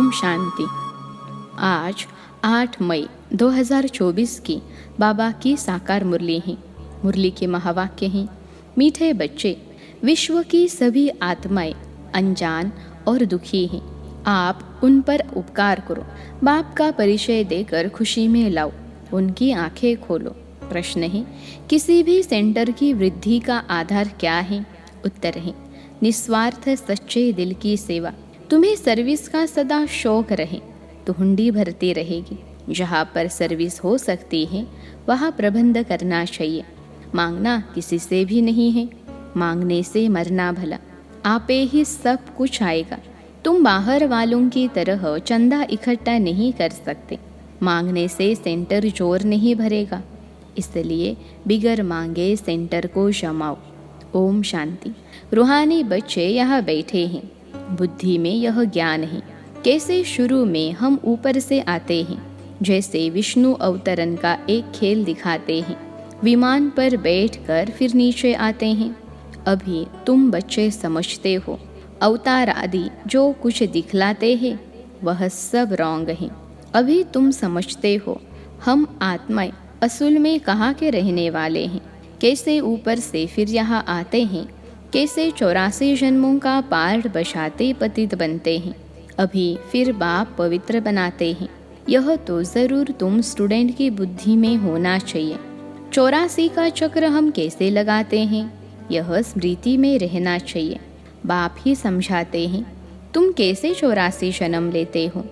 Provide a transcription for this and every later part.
ओम शांति। आज 8 मई 2024 की बाबा की साकार मुरली है। मुरली के महावाक्य हैं, मीठे बच्चे, विश्व की सभी आत्माएं अनजान और दुखी हैं। आप उन पर उपकार करो, बाप का परिचय देकर खुशी में लाओ, उनकी आंखें खोलो। प्रश्न है, किसी भी सेंटर की वृद्धि का आधार क्या है? उत्तर है, निस्वार्थ सच्चे दिल की सेवा। तुम्हें सर्विस का सदा शौक रहे तो हुंडी भरती रहेगी। जहाँ पर सर्विस हो सकती है वहाँ प्रबंध करना चाहिए। मांगना किसी से भी नहीं है, मांगने से मरना भला। आपे ही सब कुछ आएगा। तुम बाहर वालों की तरह चंदा इकट्ठा नहीं कर सकते। मांगने से सेंटर जोर नहीं भरेगा, इसलिए बिगर मांगे सेंटर को जमाओ। ओम शांति। रूहानी बच्चे यहाँ बैठे हैं। बुद्धि में यह ज्ञान है कैसे शुरू में हम ऊपर से आते हैं, जैसे विष्णु अवतरण का एक खेल दिखाते हैं। विमान पर बैठकर फिर नीचे आते हैं। अभी तुम बच्चे समझते हो अवतार आदि जो कुछ दिखलाते हैं वह सब रॉन्ग है। अभी तुम समझते हो हम आत्माएं असूल में कहाँ के रहने वाले हैं, कैसे ऊपर से फिर यहाँ आते हैं, कैसे 84 जन्मों का पार्ट बचाते पतित बनते हैं, अभी फिर बाप पवित्र बनाते हैं। यह तो ज़रूर तुम स्टूडेंट की बुद्धि में होना चाहिए। 84 का चक्र हम कैसे लगाते हैं यह स्मृति में रहना चाहिए। बाप ही समझाते हैं तुम कैसे 84 जन्म लेते हो।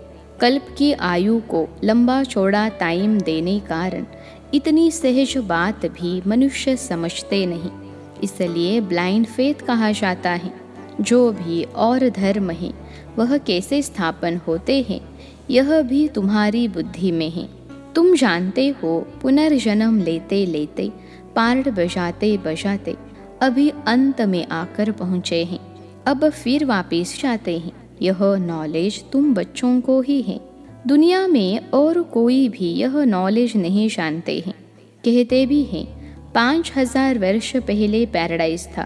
कल्प की आयु को लंबा चौड़ा टाइम देने कारण इतनी सहज बात भी मनुष्य समझते नहीं, इसलिए ब्लाइंड फेथ कहा जाता है। जो भी और धर्म है वह कैसे स्थापन होते हैं यह भी तुम्हारी बुद्धि में है। तुम जानते हो पुनर्जन्म लेते लेते पार्ट बजाते बजाते अभी अंत में आकर पहुँचे हैं, अब फिर वापस जाते हैं। यह नॉलेज तुम बच्चों को ही है। दुनिया में और कोई भी यह नॉलेज नहीं जानते हैं। कहते भी हैं 5000 वर्ष पहले पैराडाइज था,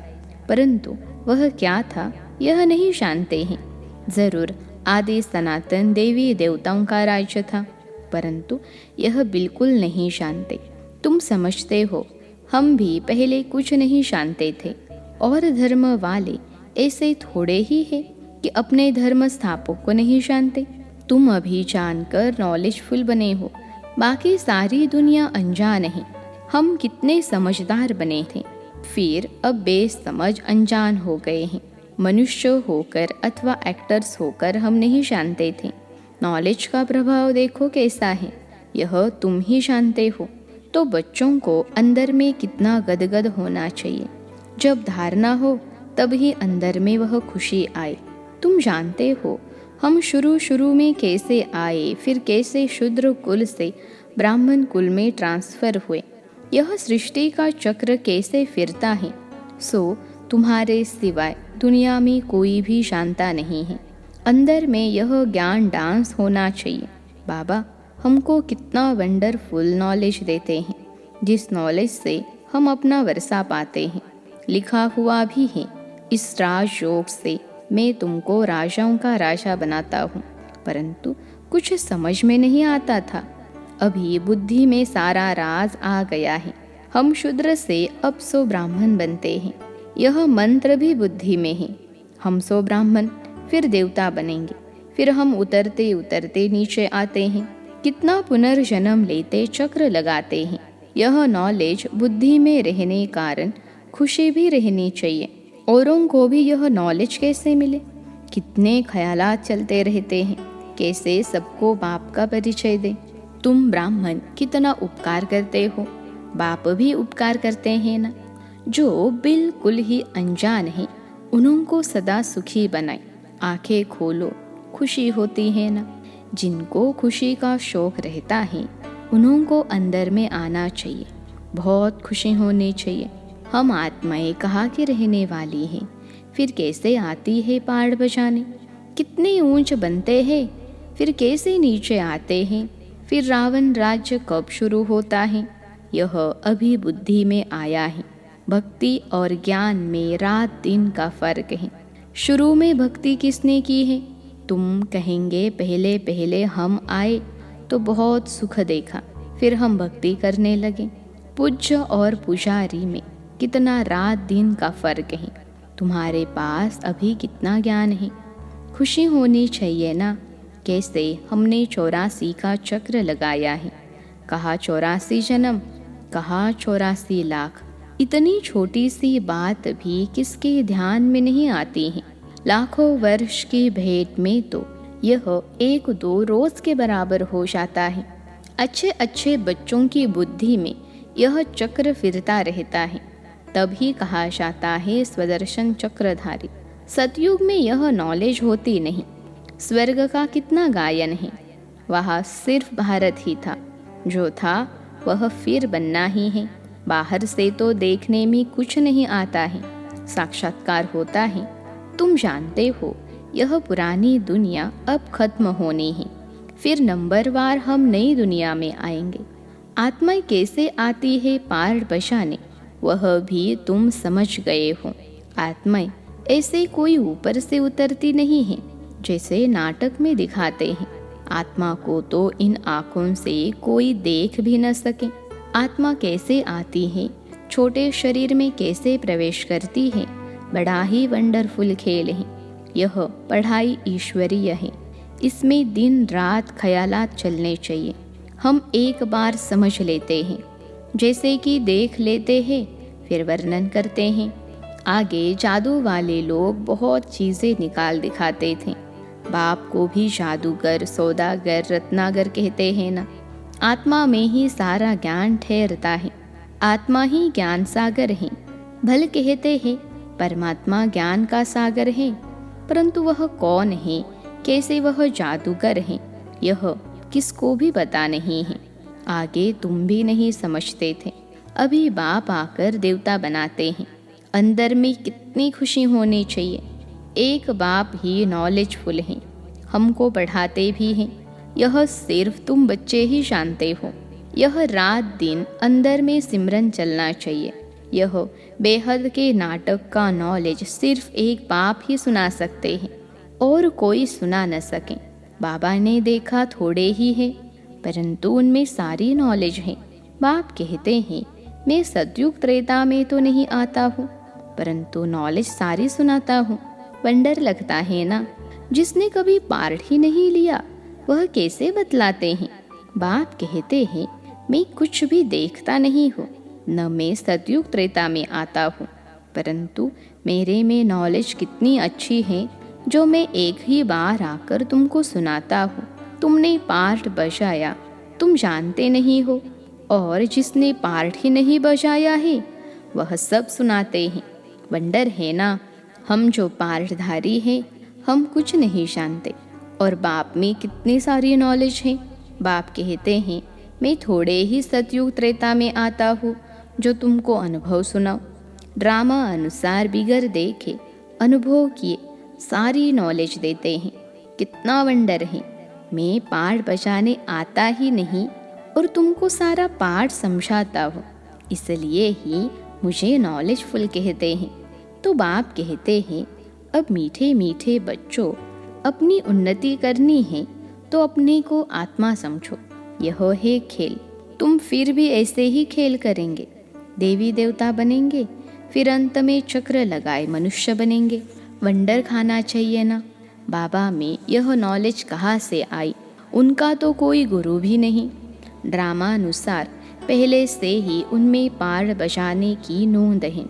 परंतु वह क्या था यह नहीं जानते हैं। ज़रूर आदि सनातन देवी देवताओं का राज्य था, परंतु यह बिल्कुल नहीं जानते। तुम समझते हो हम भी पहले कुछ नहीं जानते थे, और धर्म वाले ऐसे थोड़े ही हैं कि अपने धर्म स्थापक को नहीं जानते। तुम अभी जानकर नॉलेजफुल बने हो, बाकी सारी दुनिया अनजान है। हम कितने समझदार बने थे, फिर अब बेसमझ अनजान हो गए हैं। मनुष्य होकर अथवा एक्टर्स होकर हम नहीं जानते थे। नॉलेज का प्रभाव देखो कैसा है, यह तुम ही जानते हो। तो बच्चों को अंदर में कितना गदगद होना चाहिए। जब धारणा हो तब ही अंदर में वह खुशी आए। तुम जानते हो हम शुरू में कैसे आए, फिर कैसे शूद्र कुल से ब्राह्मण कुल में ट्रांसफर हुए। यह सृष्टि का चक्र कैसे फिरता है, सो तुम्हारे सिवाय दुनिया में कोई भी जानता नहीं है। अंदर में यह ज्ञान डांस होना चाहिए। बाबा हमको कितना वंडरफुल नॉलेज देते हैं, जिस नॉलेज से हम अपना वर्षा पाते हैं। लिखा हुआ भी है, इस राजयोग से मैं तुमको राजाओं का राजा बनाता हूँ, परंतु कुछ समझ में नहीं आता था। अभी बुद्धि में सारा राज आ गया है। हम शूद्र से अब सो ब्राह्मण बनते हैं। यह मंत्र भी बुद्धि में है। हम सो ब्राह्मण फिर देवता बनेंगे, फिर हम उतरते उतरते नीचे आते हैं। कितना पुनर्जन्म लेते चक्र लगाते हैं। यह नॉलेज बुद्धि में रहने कारण खुशी भी रहनी चाहिए। औरों को भी यह नॉलेज कैसे मिले? कितने ख्यालात चलते रहते हैं, कैसे सबको बाप का परिचय दें। तुम ब्राह्मण कितना उपकार करते हो, बाप भी उपकार करते हैं ना। जो बिल्कुल ही अनजान है उन्हों को सदा सुखी बनाए। आंखें खोलो, खुशी होती है ना। जिनको खुशी का शौक रहता है उन्हों को अंदर में आना चाहिए, बहुत खुशी होनी चाहिए। हम आत्माएं कहाँ की रहने वाली हैं, फिर कैसे आती है पहाड़ बजाने। कितने ऊंच बनते हैं, फिर कैसे नीचे आते हैं। फिर रावण राज्य कब शुरू होता है, यह अभी बुद्धि में आया है। भक्ति और ज्ञान में रात दिन का फर्क है। शुरू में भक्ति किसने की है? तुम कहेंगे पहले पहले हम आए तो बहुत सुख देखा, फिर हम भक्ति करने लगे। पूज्य और पुजारी में कितना रात दिन का फर्क है। तुम्हारे पास अभी कितना ज्ञान है। खुशी होनी चाहिए ना। कैसे हमने 84 का चक्र लगाया है। कहा 84 जन्म, कहा 84 लाख। इतनी छोटी सी बात भी किसके ध्यान में नहीं आती है। लाखों वर्ष की भेंट में तो यह 1-2 रोज के बराबर हो जाता है। अच्छे अच्छे बच्चों की बुद्धि में यह चक्र फिरता रहता है, तभी कहा जाता है स्वदर्शन चक्रधारी। सतयुग में यह नॉलेज होती नहीं। स्वर्ग का कितना गायन है। वहाँ सिर्फ भारत ही था, जो था वह फिर बनना ही है। बाहर से तो देखने में कुछ नहीं आता है, साक्षात्कार होता है। तुम जानते हो यह पुरानी दुनिया अब खत्म होनी है, फिर नंबरवार हम नई दुनिया में आएंगे। आत्मा कैसे आती है पार बचाने, वह भी तुम समझ गए हो। आत्मा ऐसे कोई ऊपर से उतरती नहीं है जैसे नाटक में दिखाते हैं। आत्मा को तो इन आँखों से कोई देख भी न सके। आत्मा कैसे आती है, छोटे शरीर में कैसे प्रवेश करती है, बड़ा ही वंडरफुल खेल है। यह पढ़ाई ईश्वरीय है। इसमें दिन रात ख्यालात चलने चाहिए। हम एक बार समझ लेते हैं, जैसे कि देख लेते हैं फिर वर्णन करते हैं। आगे जादू वाले लोग बहुत चीज़ें निकाल दिखाते थे। बाप को भी जादूगर, सौदागर, रत्नागर कहते हैं ना। आत्मा में ही सारा ज्ञान ठहरता है। आत्मा ही ज्ञान सागर है। भले कहते हैं परमात्मा ज्ञान का सागर है, परंतु वह कौन है, कैसे वह जादूगर है, यह किसको भी पता नहीं है। आगे तुम भी नहीं समझते थे। अभी बाप आकर देवता बनाते हैं। अंदर में कितनी खुशी होनी चाहिए। एक बाप ही नॉलेजफुल हैं, हमको पढ़ाते भी हैं। यह सिर्फ तुम बच्चे ही जानते हो। यह रात दिन अंदर में सिमरन चलना चाहिए। यह बेहद के नाटक का नॉलेज सिर्फ एक बाप ही सुना सकते हैं और कोई सुना न सके। बाबा ने देखा थोड़े ही है, परंतु उनमें सारी नॉलेज है। बाप कहते हैं मैं सतयुग त्रेता में तो नहीं आता हूँ, परंतु नॉलेज सारी सुनाता हूँ। वंडर लगता है ना। जिसने कभी पार्ट ही नहीं लिया वह कैसे बतलाते हैं। बाप कहते हैं मैं कुछ भी देखता नहीं हूँ, न मैं सतयुग त्रेता में आता हूँ, परंतु मेरे में नॉलेज कितनी अच्छी है जो मैं एक ही बार आकर तुमको सुनाता हूँ। तुमने पार्ट बजाया, तुम जानते नहीं हो, और जिसने पार्ट ही नहीं बजाया है वह सब सुनाते हैं। वंडर है ना। हम जो पार्टधारी हैं हम कुछ नहीं जानते, और बाप में कितनी सारी नॉलेज है। बाप कहते हैं मैं थोड़े ही सतयुग त्रेता में आता हूँ जो तुमको अनुभव सुनाओ। ड्रामा अनुसार बिगर देखे अनुभव किए सारी नॉलेज देते हैं। कितना वंडर है। मैं पाठ बजाने आता ही नहीं और तुमको सारा पाठ समझाता हूँ, इसलिए ही मुझे नॉलेजफुल कहते हैं। तो बाप कहते हैं अब मीठे मीठे बच्चों, अपनी उन्नति करनी है तो अपने को आत्मा समझो। यह है खेल। तुम फिर भी ऐसे ही खेल करेंगे, देवी देवता बनेंगे, फिर अंत में चक्र लगाए मनुष्य बनेंगे। वंडर खाना चाहिए ना। बाबा में यह नॉलेज कहाँ से आई। उनका तो कोई गुरु भी नहीं। ड्रामा अनुसार पहले से ही उनमें पार बजाने की नोंद है।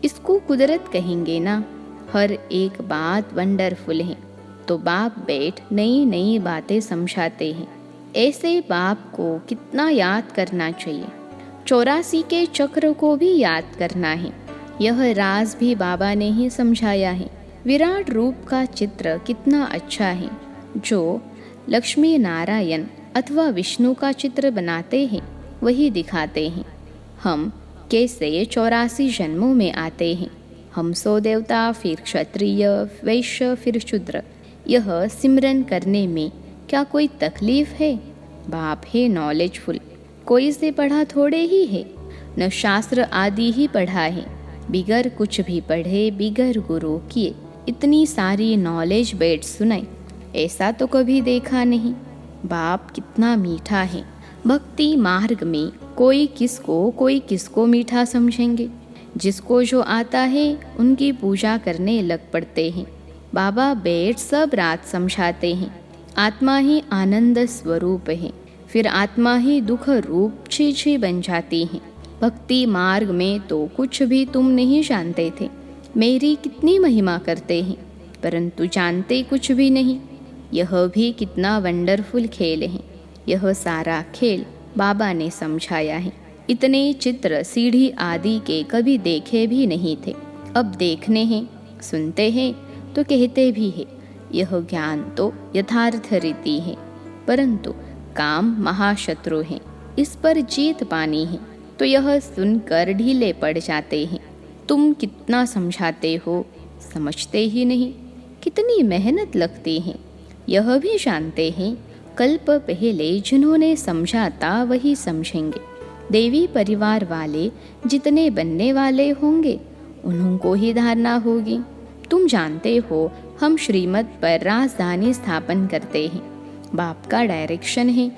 इसको कुदरत कहेंगे ना। हर एक बात वंडरफुल है। तो बाप बैठ नई नई बातें समझाते हैं। ऐसे बाप को कितना याद करना चाहिए। 84 के चक्र को भी याद करना है। यह राज भी बाबा ने ही समझाया है। विराट रूप का चित्र कितना अच्छा है। जो लक्ष्मी नारायण अथवा विष्णु का चित्र बनाते हैं वही दिखाते हैं। हम कैसे 84 जन्मों में आते हैं। हम 100 देवता, फिर क्षत्रिय, वैश्य, फिर शूद्र। यह सिमरन करने में क्या कोई तकलीफ है। बाप है नॉलेजफुल। कोई से पढ़ा थोड़े ही है, न शास्त्र आदि ही पढ़ा है। बिगर कुछ भी पढ़े, बिगर गुरु किए इतनी सारी नॉलेज बैठ सुनाई। ऐसा तो कभी देखा नहीं। बाप कितना मीठा है। भक्ति मार्ग में कोई किसको मीठा समझेंगे। जिसको जो आता है उनकी पूजा करने लग पड़ते हैं। बाबा बैठ सब रात समझाते हैं। आत्मा ही आनंद स्वरूप है, फिर आत्मा ही दुख रूप छी बन जाती है। भक्ति मार्ग में तो कुछ भी तुम नहीं जानते थे। मेरी कितनी महिमा करते हैं, परंतु जानते कुछ भी नहीं। यह भी कितना वंडरफुल खेल है। यह सारा खेल बाबा ने समझाया है। इतने चित्र सीढ़ी आदि के कभी देखे भी नहीं थे। अब देखने हैं, सुनते हैं तो कहते भी है। यह ज्ञान तो यथार्थ रीति है, परंतु काम महाशत्रु है। इस पर जीत पानी है तो यह सुनकर ढीले पड़ जाते हैं। तुम कितना समझाते हो, समझते ही नहीं। कितनी मेहनत लगती है, यह भी जानते हैं। कल्प पहले जिन्होंने समझा था वही समझेंगे। देवी परिवार वाले जितने बनने वाले होंगे उनको ही धारणा होगी। तुम जानते हो हम श्रीमत पर राजधानी स्थापन करते हैं। बाप का डायरेक्शन है,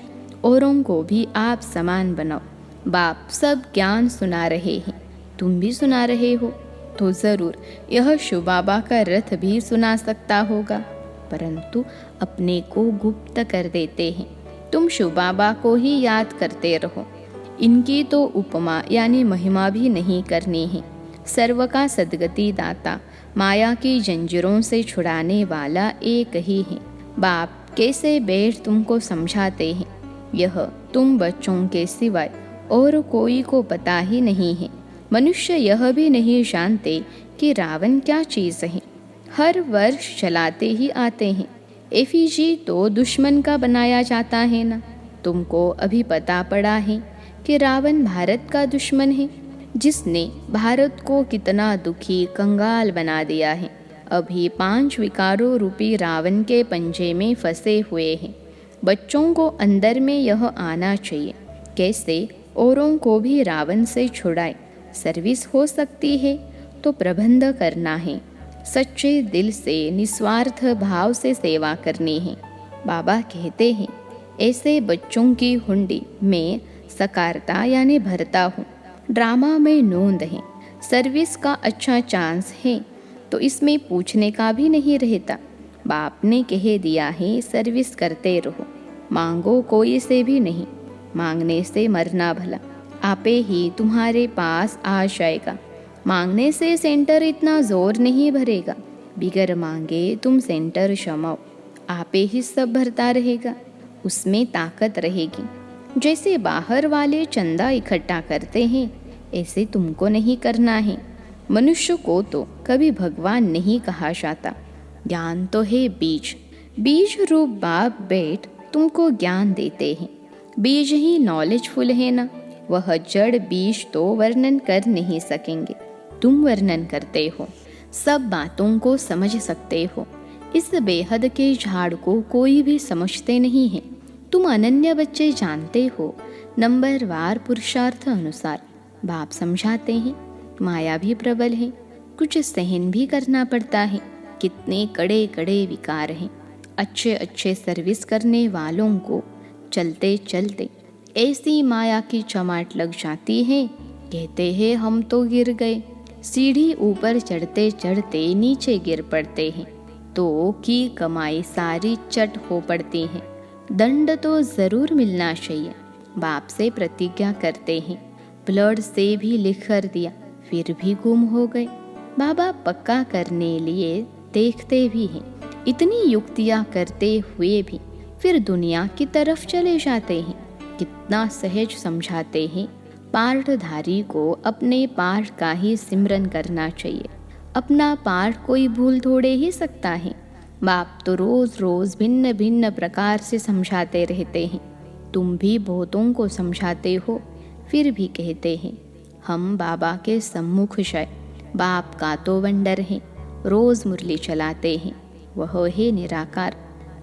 औरों को भी आप समान बनाओ। बाप सब ज्ञान सुना रहे हैं, तुम भी सुना रहे हो, तो ज़रूर यह शिव बाबा का रथ भी सुना सकता होगा, परंतु अपने को गुप्त कर देते हैं। तुम शिव बाबा को ही याद करते रहो। इनकी तो उपमा यानी महिमा भी नहीं करनी है। सर्व का सद्गति दाता, माया की जंजीरों से छुड़ाने वाला एक ही है। बाप कैसे बैठ तुमको समझाते हैं, यह तुम बच्चों के सिवाय और कोई को पता ही नहीं है। मनुष्य यह भी नहीं जानते कि रावण क्या चीज़ है। हर वर्ष चलाते ही आते हैं। एफिजी तो दुश्मन का बनाया जाता है ना। तुमको अभी पता पड़ा है कि रावण भारत का दुश्मन है, जिसने भारत को कितना दुखी कंगाल बना दिया है। अभी 5 विकारों रूपी रावण के पंजे में फंसे हुए हैं। बच्चों को अंदर में यह आना चाहिए, कैसे औरों को भी रावण से छुड़ाए। सर्विस हो सकती है तो प्रबंध करना है। सच्चे दिल से निस्वार्थ भाव से सेवा करनी है। बाबा कहते हैं ऐसे बच्चों की हुंडी में सकारता यानी भरता हूँ। ड्रामा में नोंद है, सर्विस का अच्छा चांस है तो इसमें पूछने का भी नहीं रहता। बाप ने कह दिया है सर्विस करते रहो, मांगो कोई से भी नहीं। मांगने से मरना भला, आपे ही तुम्हारे पास आ जाएगा। मांगने से सेंटर इतना जोर नहीं भरेगा। बिगर मांगे तुम सेंटर जमाओ, आपे ही सब भरता रहेगा। उसमें ताकत रहेगी। जैसे बाहर वाले चंदा इकट्ठा करते हैं, ऐसे तुमको नहीं करना है। मनुष्य को तो कभी भगवान नहीं कहा जाता। ज्ञान तो है बीज। बीज रूप बाप बैठ तुमको ज्ञान देते हैं। बीज ही नॉलेजफुल है ना। वह जड़ बीज तो वर्णन कर नहीं सकेंगे, तुम वर्णन करते हो। सब बातों को समझ सकते हो। इस बेहद के झाड़ को कोई भी समझते नहीं है। तुम अनन्य बच्चे जानते हो। नंबरवार पुरुषार्थ अनुसार बाप समझाते हैं। माया भी प्रबल है, कुछ सहन भी करना पड़ता है। कितने कड़े कड़े विकार हैं। अच्छे अच्छे सर्विस करने वालों को चलते चलते ऐसी माया की चमाट लग जाती है, कहते हैं हम तो गिर गए। सीढ़ी ऊपर चढ़ते चढ़ते नीचे गिर पड़ते हैं तो की कमाई सारी चट हो पड़ती है। दंड तो ज़रूर मिलना चाहिए। बाप से प्रतिज्ञा करते हैं, ब्लड से भी लिख कर दिया, फिर भी गुम हो गए। बाबा पक्का करने लिए देखते भी हैं। इतनी युक्तियाँ करते हुए भी फिर दुनिया की तरफ चले जाते हैं। कितना सहज समझाते हैं। पाठधारी को अपने पाठ का ही सिमरन करना चाहिए। अपना पाठ कोई भूल थोड़े ही सकता है। बाप तो रोज़ रोज़ भिन्न भिन्न प्रकार से समझाते रहते हैं। तुम भी बहुतों को समझाते हो, फिर भी कहते हैं हम बाबा के सम्मुख जाए। बाप का तो वंडर है। रोज़ मुरली चलाते हैं, वह है निराकार।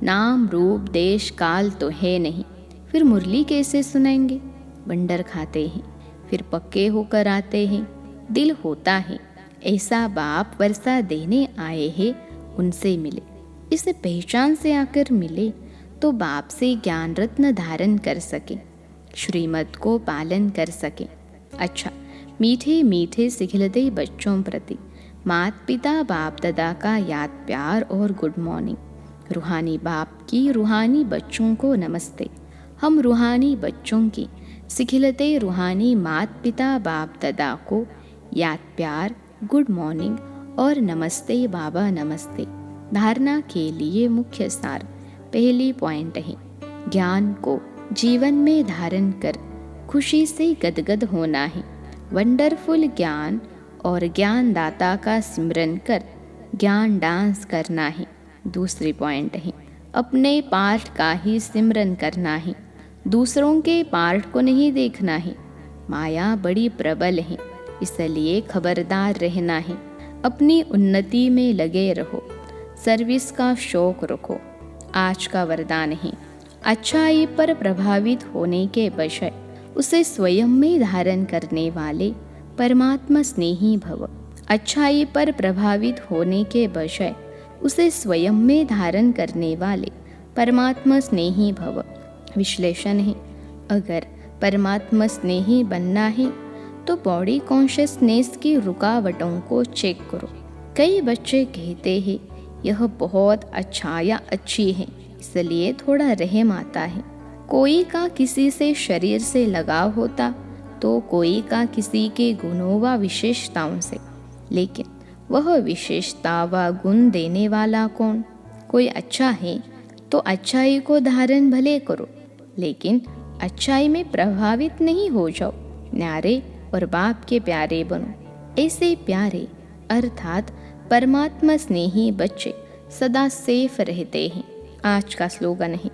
नाम रूप देश काल तो है नहीं, फिर मुरली कैसे सुनाएंगे। वंडर खाते हैं, फिर पक्के होकर आते हैं। दिल होता है ऐसा बाप वर्षा देने आए हैं, उनसे मिले। इसे पहचान से आकर मिले तो बाप से ज्ञान रत्न धारण कर सके, श्रीमत को पालन कर सके। अच्छा, मीठे मीठे सिखिलते बच्चों प्रति माता पिता बाप दादा का याद प्यार और गुड मॉर्निंग। रूहानी बाप की रूहानी बच्चों को नमस्ते। हम रूहानी बच्चों की सिखिलते रूहानी माता पिता बाप दादा को याद प्यार, गुड मॉर्निंग और नमस्ते बाबा नमस्ते। धारणा के लिए मुख्य सार। पहली पॉइंट है, ज्ञान को जीवन में धारण कर खुशी से गदगद होना है। वंडरफुल ज्ञान और ज्ञानदाता का सिमरन कर ज्ञान डांस करना है। दूसरी पॉइंट है, अपने पार्ट का ही सिमरन करना है, दूसरों के पार्ट को नहीं देखना है। माया बड़ी प्रबल है, इसलिए खबरदार रहना है। अपनी उन्नति में लगे रहो, सर्विस का शौक रखो। आज का वरदान है, अच्छाई पर प्रभावित होने के बजाय उसे स्वयं में धारण करने वाले परमात्मा स्नेही भव। अच्छाई पर प्रभावित होने के बजाय उसे स्वयं में धारण करने वाले परमात्मा स्नेही भव। विश्लेषण है, अगर परमात्मा स्नेही बनना है तो बॉडी कॉन्शियसनेस की रुकावटों को चेक करो। कई बच्चे कहते हैं यह बहुत अच्छा या अच्छी है, इसलिए थोड़ा रहम आता है। कोई का किसी से शरीर से लगाव होता तो कोई का किसी के गुणों व विशेषताओं से, लेकिन वह विशेषता व गुण देने वाला कौन? कोई अच्छा है तो अच्छाई को धारण भले करो, लेकिन अच्छाई में प्रभावित नहीं हो जाओ। न्यारे और बाप के प्यारे बनो। ऐसे प्यारे अर्थात परमात्मा स्नेही बच्चे सदा सेफ रहते हैं। आज का स्लोगन है,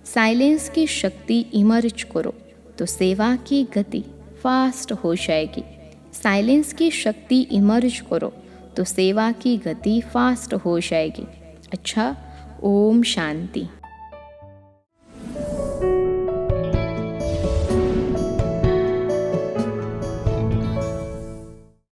साइलेंस की शक्ति इमर्ज करो तो सेवा की गति फास्ट हो जाएगी। साइलेंस की शक्ति इमर्ज करो तो सेवा की गति फास्ट हो जाएगी। अच्छा, ओम शांति।